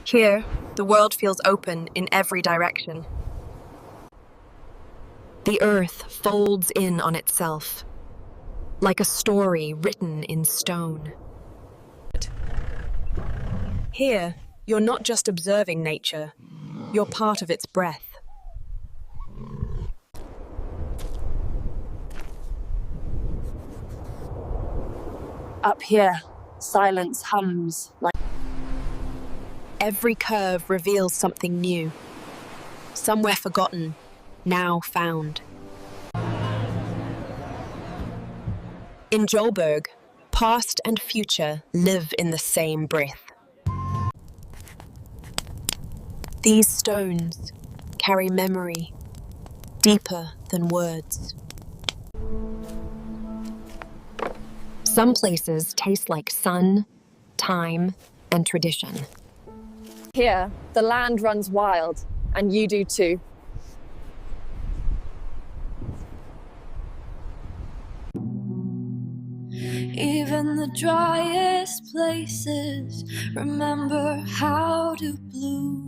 Here, the world feels open in every direction. The earth folds in on itself, like a story written in stone. Here, you're not just observing nature, you're part of its breath. Up here, silence hums like... Every curve reveals something new, somewhere forgotten, now found. In Joelberg, past and future live in the same breath. These stones carry memory deeper than words. Some places taste like sun, time, and tradition. Here, the land runs wild, and you do too. Even the driest places remember how to bloom.